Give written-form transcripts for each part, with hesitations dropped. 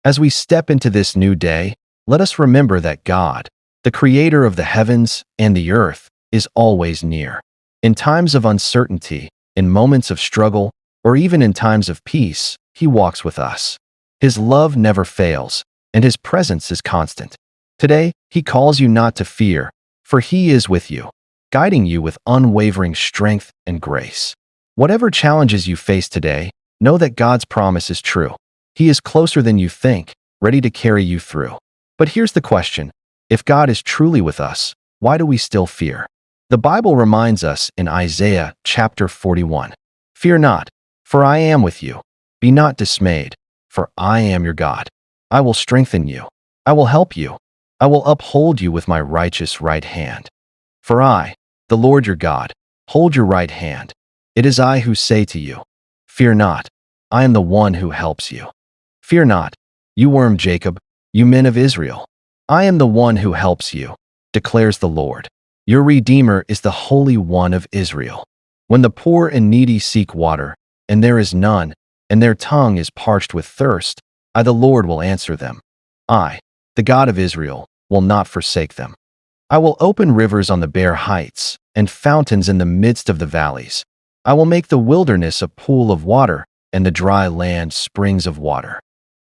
As we step into this new day, let us remember that God, the creator of the heavens and the earth, is always near. In times of uncertainty, in moments of struggle, or even in times of peace, He walks with us. His love never fails, and His presence is constant. Today, He calls you not to fear, for He is with you, guiding you with unwavering strength and grace. Whatever challenges you face today, know that God's promise is true. He is closer than you think, ready to carry you through. But here's the question: if God is truly with us, why do we still fear? The Bible reminds us in Isaiah chapter 41, "Fear not, for I am with you. Be not dismayed, for I am your God. I will strengthen you. I will help you. I will uphold you with my righteous right hand. For I, the Lord your God, hold your right hand. It is I who say to you, fear not. I am the one who helps you. Fear not, you worm Jacob, you men of Israel. I am the one who helps you, declares the Lord. Your Redeemer is the Holy One of Israel. When the poor and needy seek water, and there is none, and their tongue is parched with thirst, I, the Lord, will answer them. I, the God of Israel, will not forsake them. I will open rivers on the bare heights, and fountains in the midst of the valleys. I will make the wilderness a pool of water, and the dry land springs of water.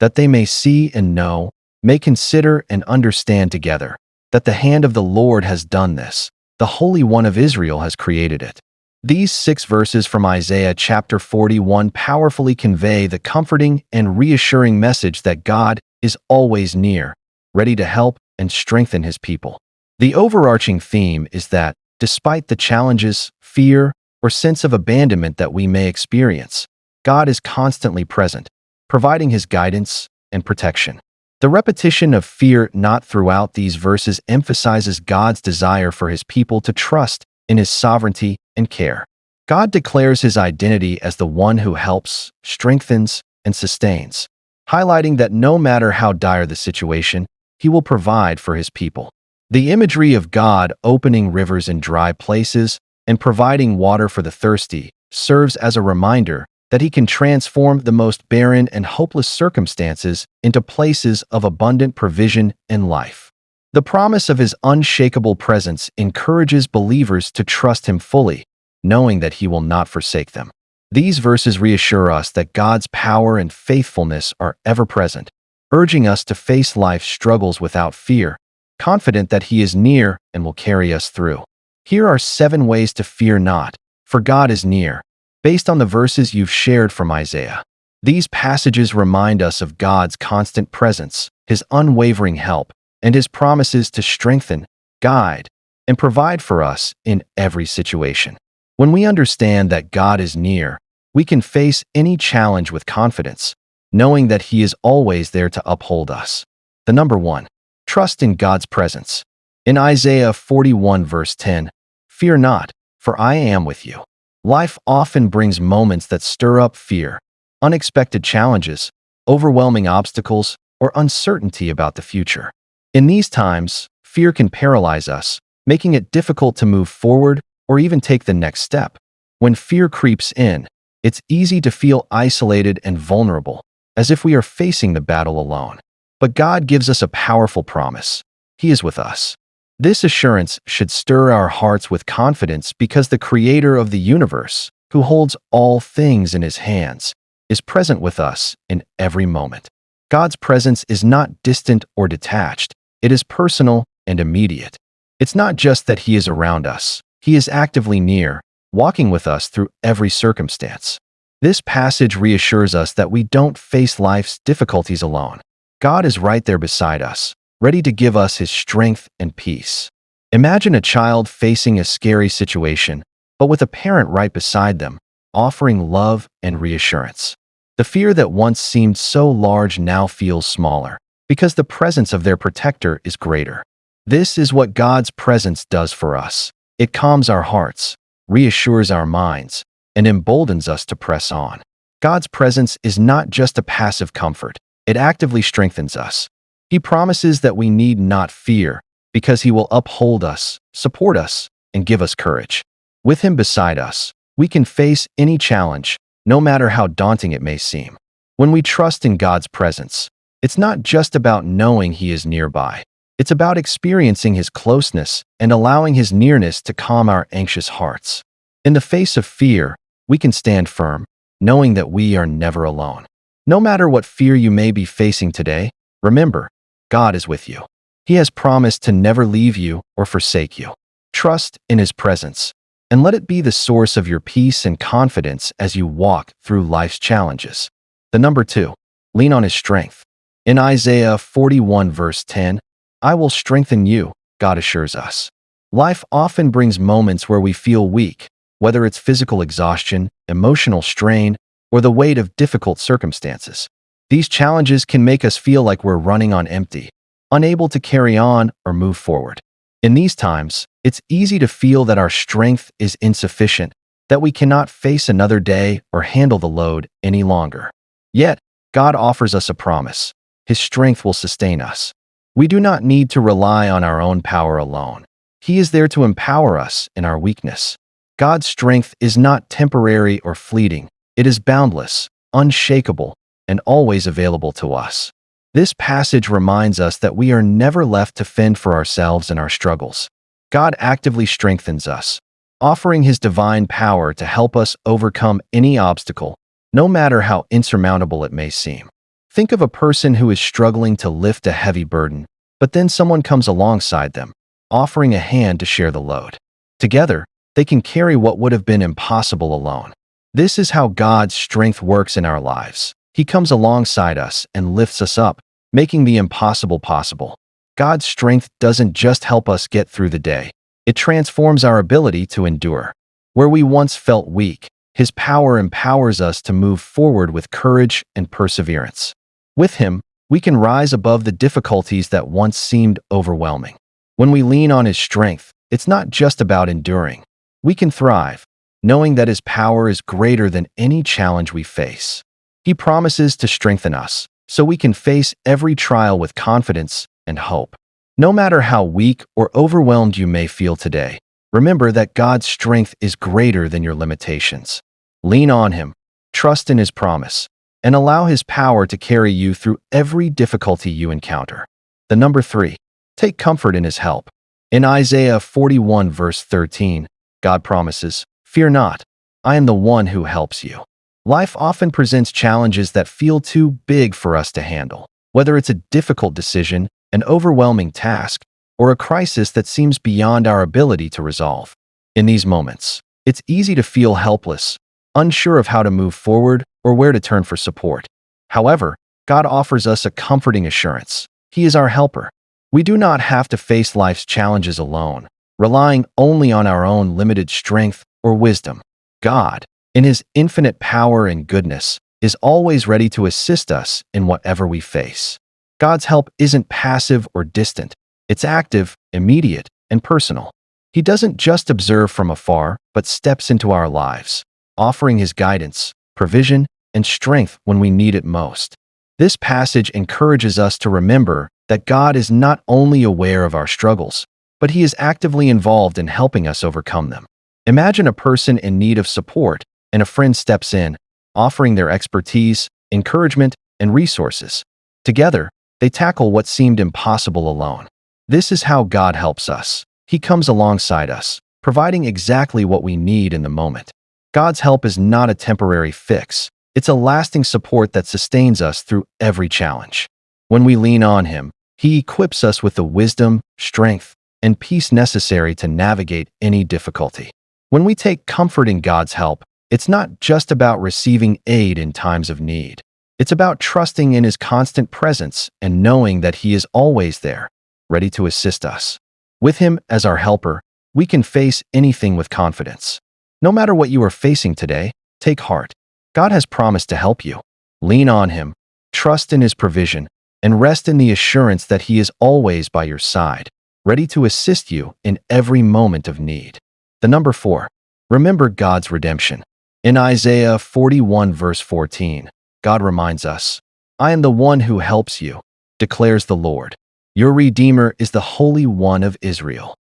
That they may see and know, may consider and understand together, that the hand of the Lord has done this, the Holy One of Israel has created it. These 6 verses from Isaiah chapter 41 powerfully convey the comforting and reassuring message that God is always near, ready to help and strengthen His people. The overarching theme is that, despite the challenges, fear, or sense of abandonment that we may experience, God is constantly present, providing His guidance and protection. The repetition of fear not throughout these verses emphasizes God's desire for His people to trust in His sovereignty and care. God declares His identity as the one who helps, strengthens, and sustains, highlighting that no matter how dire the situation, He will provide for His people. The imagery of God opening rivers in dry places and providing water for the thirsty serves as a reminder that He can transform the most barren and hopeless circumstances into places of abundant provision and life. The promise of His unshakable presence encourages believers to trust Him fully, knowing that He will not forsake them. These verses reassure us that God's power and faithfulness are ever present, urging us to face life's struggles without fear, confident that He is near and will carry us through. Here are 7 ways to fear not, for God is near, based on the verses you've shared from Isaiah. These passages remind us of God's constant presence, His unwavering help, and His promises to strengthen, guide, and provide for us in every situation. When we understand that God is near, we can face any challenge with confidence, knowing that He is always there to uphold us. The number 1, trust in God's presence. In Isaiah 41 verse 10, "Fear not, for I am with you." Life often brings moments that stir up fear, unexpected challenges, overwhelming obstacles, or uncertainty about the future. In these times, fear can paralyze us, making it difficult to move forward or even take the next step. When fear creeps in, it's easy to feel isolated and vulnerable, as if we are facing the battle alone. But God gives us a powerful promise. He is with us. This assurance should stir our hearts with confidence because the Creator of the universe, who holds all things in His hands, is present with us in every moment. God's presence is not distant or detached. It is personal and immediate. It's not just that He is around us. He is actively near, walking with us through every circumstance. This passage reassures us that we don't face life's difficulties alone. God is right there beside us, ready to give us His strength and peace. Imagine a child facing a scary situation, but with a parent right beside them, offering love and reassurance. The fear that once seemed so large now feels smaller, because the presence of their protector is greater. This is what God's presence does for us. It calms our hearts, reassures our minds, and emboldens us to press on. God's presence is not just a passive comfort. It actively strengthens us. He promises that we need not fear because He will uphold us, support us, and give us courage. With Him beside us, we can face any challenge, no matter how daunting it may seem. When we trust in God's presence, It's not just about knowing He is nearby. It's about experiencing His closeness and allowing His nearness to calm our anxious hearts. In the face of fear, we can stand firm, knowing that we are never alone. No matter what fear you may be facing today, remember, God is with you. He has promised to never leave you or forsake you. Trust in His presence, and let it be the source of your peace and confidence as you walk through life's challenges. The number 2, lean on His strength. In Isaiah 41 verse 10, I will strengthen you, God assures us. Life often brings moments where we feel weak, whether it's physical exhaustion, emotional strain, or the weight of difficult circumstances. These challenges can make us feel like we're running on empty, unable to carry on or move forward. In these times, it's easy to feel that our strength is insufficient, that we cannot face another day or handle the load any longer. Yet, God offers us a promise. His strength will sustain us. We do not need to rely on our own power alone. He is there to empower us in our weakness. God's strength is not temporary or fleeting. It is boundless, unshakable, and always available to us. This passage reminds us that we are never left to fend for ourselves in our struggles. God actively strengthens us, offering His divine power to help us overcome any obstacle, no matter how insurmountable it may seem. Think of a person who is struggling to lift a heavy burden, but then someone comes alongside them, offering a hand to share the load. Together, they can carry what would have been impossible alone. This is how God's strength works in our lives. He comes alongside us and lifts us up, making the impossible possible. God's strength doesn't just help us get through the day. It transforms our ability to endure. Where we once felt weak, His power empowers us to move forward with courage and perseverance. With Him, we can rise above the difficulties that once seemed overwhelming. When we lean on His strength, it's not just about enduring. We can thrive, knowing that His power is greater than any challenge we face. He promises to strengthen us, so we can face every trial with confidence and hope. No matter how weak or overwhelmed you may feel today, remember that God's strength is greater than your limitations. Lean on Him, trust in His promise, and allow His power to carry you through every difficulty you encounter. The number 3, take comfort in His help. In Isaiah 41 verse 13, God promises, "Fear not, I am the one who helps you." Life often presents challenges that feel too big for us to handle, whether it's a difficult decision, an overwhelming task, or a crisis that seems beyond our ability to resolve. In these moments, it's easy to feel helpless, unsure of how to move forward or where to turn for support. However, God offers us a comforting assurance. He is our helper. We do not have to face life's challenges alone, relying only on our own limited strength or wisdom. God, in His infinite power and goodness, is always ready to assist us in whatever we face. God's help isn't passive or distant. It's active, immediate, and personal. He doesn't just observe from afar, but steps into our lives, offering His guidance, provision, and strength when we need it most. This passage encourages us to remember that God is not only aware of our struggles, but He is actively involved in helping us overcome them. Imagine a person in need of support, and a friend steps in, offering their expertise, encouragement, and resources. Together, they tackle what seemed impossible alone. This is how God helps us. He comes alongside us, providing exactly what we need in the moment. God's help is not a temporary fix. It's a lasting support that sustains us through every challenge. When we lean on Him, He equips us with the wisdom, strength, and peace necessary to navigate any difficulty. When we take comfort in God's help, it's not just about receiving aid in times of need. It's about trusting in His constant presence and knowing that He is always there, ready to assist us. With Him as our helper, we can face anything with confidence. No matter what you are facing today, take heart. God has promised to help you. Lean on Him, trust in His provision, and rest in the assurance that He is always by your side, ready to assist you in every moment of need. The number 4, remember God's redemption. In Isaiah 41 verse 14, God reminds us, "I am the one who helps you, declares the Lord. Your Redeemer is the Holy One of Israel."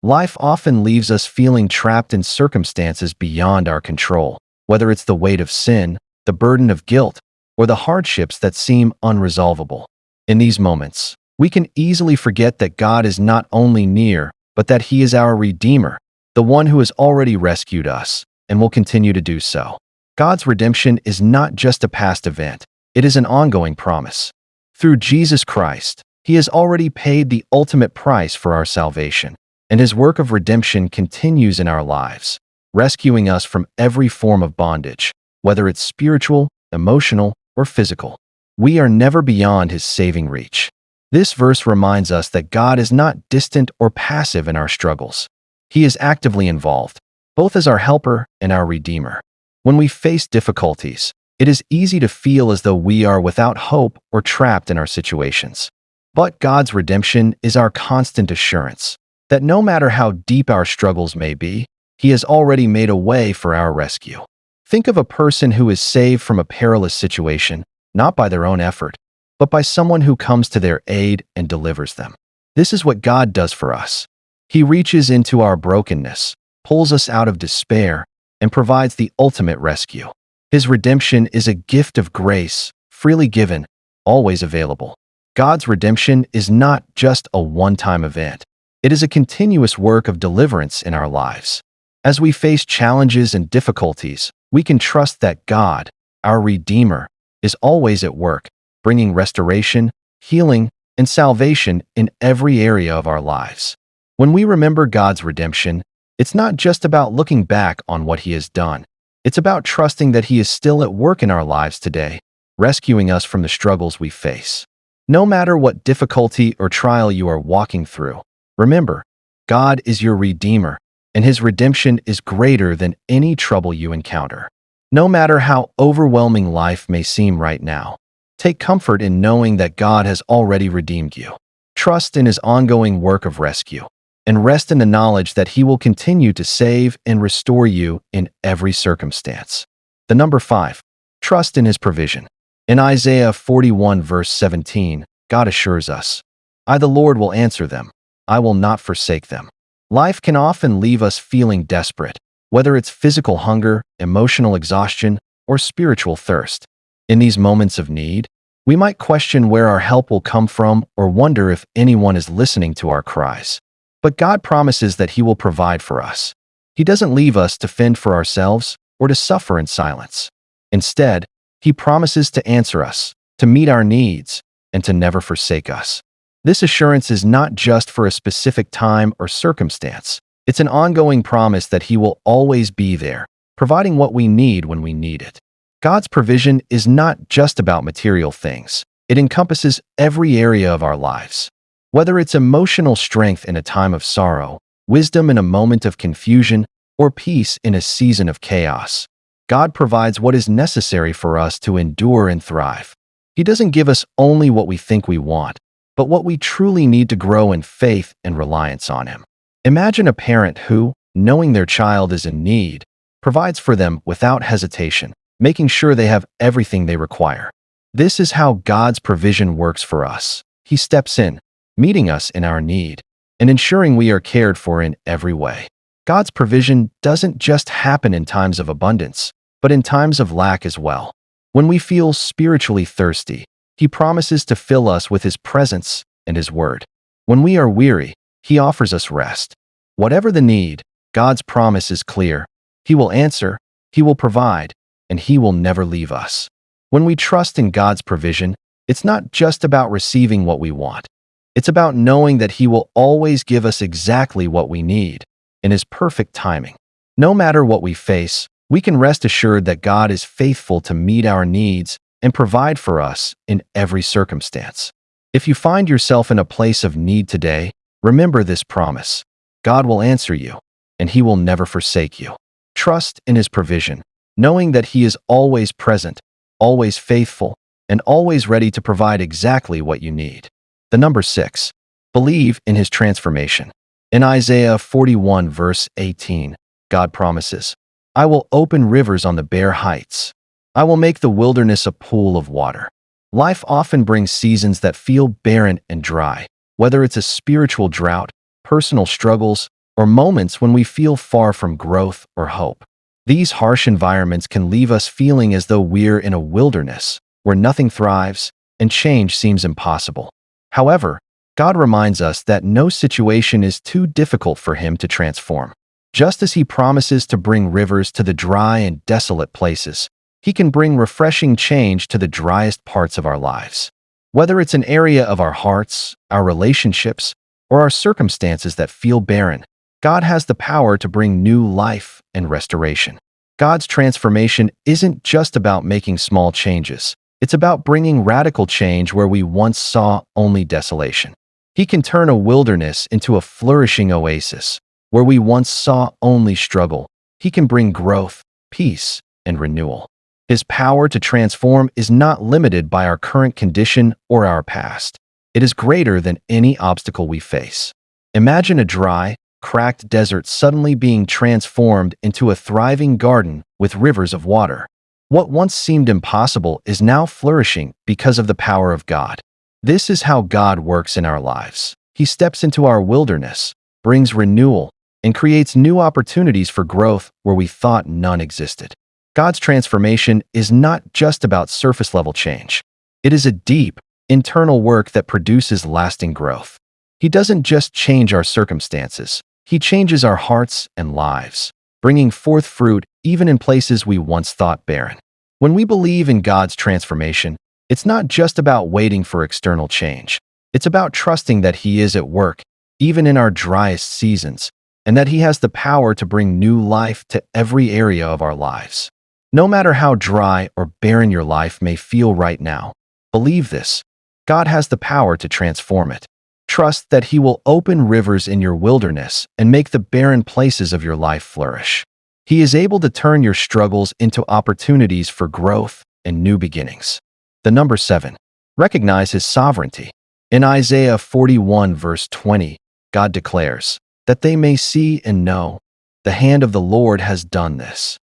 Life often leaves us feeling trapped in circumstances beyond our control, whether it's the weight of sin, the burden of guilt, or the hardships that seem unresolvable. In these moments, we can easily forget that God is not only near, but that He is our Redeemer, the one who has already rescued us and will continue to do so. God's redemption is not just a past event, it is an ongoing promise. Through Jesus Christ, He has already paid the ultimate price for our salvation, and His work of redemption continues in our lives, rescuing us from every form of bondage, whether it's spiritual, emotional, or physical. We are never beyond His saving reach. This verse reminds us that God is not distant or passive in our struggles. He is actively involved, both as our helper and our Redeemer. When we face difficulties, it is easy to feel as though we are without hope or trapped in our situations. But God's redemption is our constant assurance that no matter how deep our struggles may be, He has already made a way for our rescue. Think of a person who is saved from a perilous situation, not by their own effort, but by someone who comes to their aid and delivers them. This is what God does for us. He reaches into our brokenness, pulls us out of despair, and provides the ultimate rescue. His redemption is a gift of grace, freely given, always available. God's redemption is not just a one-time event. It is a continuous work of deliverance in our lives. As we face challenges and difficulties, we can trust that God, our Redeemer, is always at work, bringing restoration, healing, and salvation in every area of our lives. When we remember God's redemption, it's not just about looking back on what He has done. It's about trusting that He is still at work in our lives today, rescuing us from the struggles we face. No matter what difficulty or trial you are walking through, remember, God is your Redeemer, and His redemption is greater than any trouble you encounter. No matter how overwhelming life may seem right now, take comfort in knowing that God has already redeemed you. Trust in His ongoing work of rescue, and rest in the knowledge that He will continue to save and restore you in every circumstance. The number 5, trust in His provision. In Isaiah 41 verse 17, God assures us, "I the Lord will answer them. I will not forsake them." Life can often leave us feeling desperate, whether it's physical hunger, emotional exhaustion, or spiritual thirst. In these moments of need, we might question where our help will come from or wonder if anyone is listening to our cries. But God promises that He will provide for us. He doesn't leave us to fend for ourselves or to suffer in silence. Instead, He promises to answer us, to meet our needs, and to never forsake us. This assurance is not just for a specific time or circumstance. It's an ongoing promise that He will always be there, providing what we need when we need it. God's provision is not just about material things. It encompasses every area of our lives. Whether it's emotional strength in a time of sorrow, wisdom in a moment of confusion, or peace in a season of chaos, God provides what is necessary for us to endure and thrive. He doesn't give us only what we think we want, but what we truly need to grow in faith and reliance on Him. Imagine a parent who, knowing their child is in need, provides for them without hesitation, making sure they have everything they require. This is how God's provision works for us. He steps in, meeting us in our need, and ensuring we are cared for in every way. God's provision doesn't just happen in times of abundance, but in times of lack as well. When we feel spiritually thirsty, He promises to fill us with His presence and His word. When we are weary, He offers us rest. Whatever the need, God's promise is clear. He will answer, He will provide, and He will never leave us. When we trust in God's provision, it's not just about receiving what we want. It's about knowing that He will always give us exactly what we need, in His perfect timing. No matter what we face, we can rest assured that God is faithful to meet our needs and provide for us in every circumstance. If you find yourself in a place of need today, remember this promise. God will answer you, and He will never forsake you. Trust in His provision, knowing that He is always present, always faithful, and always ready to provide exactly what you need. The number 6, believe in His transformation. In Isaiah 41 verse 18, God promises, "I will open rivers on the bare heights. I will make the wilderness a pool of water." Life often brings seasons that feel barren and dry, whether it's a spiritual drought, personal struggles, or moments when we feel far from growth or hope. These harsh environments can leave us feeling as though we're in a wilderness where nothing thrives and change seems impossible. However, God reminds us that no situation is too difficult for Him to transform. Just as He promises to bring rivers to the dry and desolate places, He can bring refreshing change to the driest parts of our lives. Whether it's an area of our hearts, our relationships, or our circumstances that feel barren, God has the power to bring new life and restoration. God's transformation isn't just about making small changes. It's about bringing radical change where we once saw only desolation. He can turn a wilderness into a flourishing oasis. Where we once saw only struggle, He can bring growth, peace, and renewal. His power to transform is not limited by our current condition or our past. It is greater than any obstacle we face. Imagine a dry, cracked desert suddenly being transformed into a thriving garden with rivers of water. What once seemed impossible is now flourishing because of the power of God. This is how God works in our lives. He steps into our wilderness, brings renewal, and creates new opportunities for growth where we thought none existed. God's transformation is not just about surface-level change. It is a deep, internal work that produces lasting growth. He doesn't just change our circumstances. He changes our hearts and lives, bringing forth fruit even in places we once thought barren. When we believe in God's transformation, it's not just about waiting for external change. It's about trusting that He is at work, even in our driest seasons, and that He has the power to bring new life to every area of our lives. No matter how dry or barren your life may feel right now, believe this: God has the power to transform it. Trust that He will open rivers in your wilderness and make the barren places of your life flourish. He is able to turn your struggles into opportunities for growth and new beginnings. The number 7. Recognize His sovereignty. In Isaiah 41 verse 20, God declares, "That they may see and know, the hand of the Lord has done this."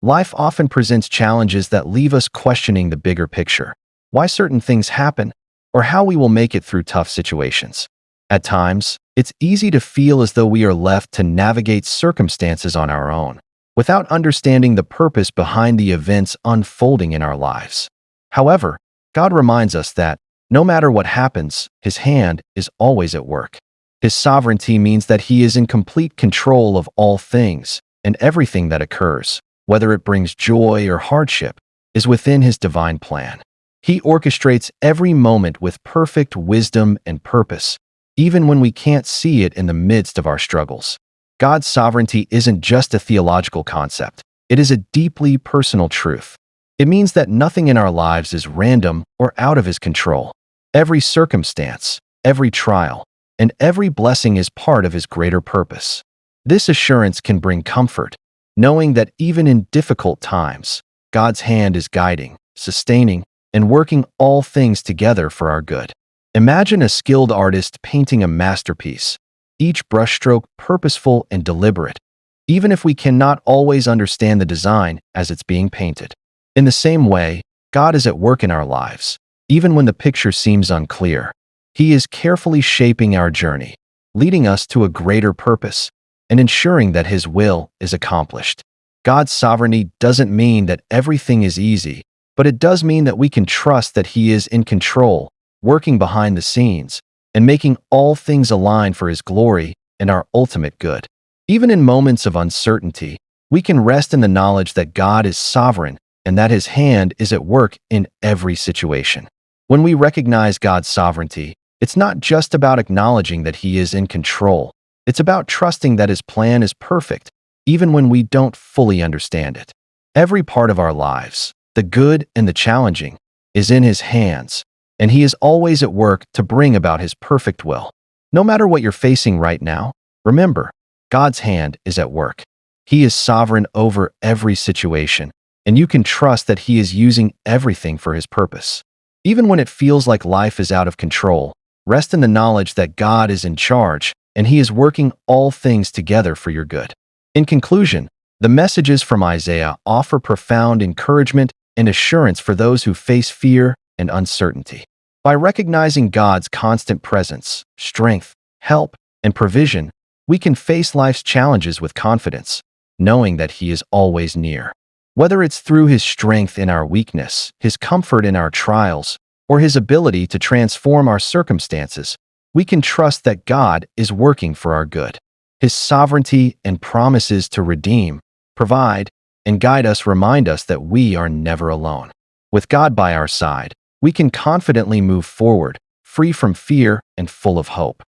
Life often presents challenges that leave us questioning the bigger picture, why certain things happen, or how we will make it through tough situations. At times, it's easy to feel as though we are left to navigate circumstances on our own, without understanding the purpose behind the events unfolding in our lives. However, God reminds us that, no matter what happens, His hand is always at work. His sovereignty means that He is in complete control of all things, and everything that occurs, whether it brings joy or hardship, is within His divine plan. He orchestrates every moment with perfect wisdom and purpose, even when we can't see it in the midst of our struggles. God's sovereignty isn't just a theological concept. It is a deeply personal truth. It means that nothing in our lives is random or out of His control. Every circumstance, every trial, and every blessing is part of His greater purpose. This assurance can bring comfort, knowing that even in difficult times, God's hand is guiding, sustaining, and working all things together for our good. Imagine a skilled artist painting a masterpiece, each brushstroke purposeful and deliberate, even if we cannot always understand the design as it's being painted. In the same way, God is at work in our lives, even when the picture seems unclear. He is carefully shaping our journey, leading us to a greater purpose, and ensuring that His will is accomplished. God's sovereignty doesn't mean that everything is easy, but it does mean that we can trust that He is in control, working behind the scenes, and making all things align for His glory and our ultimate good. Even in moments of uncertainty, we can rest in the knowledge that God is sovereign and that His hand is at work in every situation. When we recognize God's sovereignty, it's not just about acknowledging that He is in control. It's about trusting that His plan is perfect, even when we don't fully understand it. Every part of our lives, the good and the challenging, is in His hands, and He is always at work to bring about His perfect will. No matter what you're facing right now, remember, God's hand is at work. He is sovereign over every situation, and you can trust that He is using everything for His purpose. Even when it feels like life is out of control, rest in the knowledge that God is in charge, and He is working all things together for your good. In conclusion, the messages from Isaiah offer profound encouragement and assurance for those who face fear and uncertainty. By recognizing God's constant presence, strength, help, and provision, we can face life's challenges with confidence, knowing that He is always near. Whether it's through His strength in our weakness, His comfort in our trials, or his ability to transform our circumstances, we can trust that God is working for our good. His sovereignty and promises to redeem, provide, and guide us remind us that we are never alone. With God by our side, we can confidently move forward, free from fear and full of hope.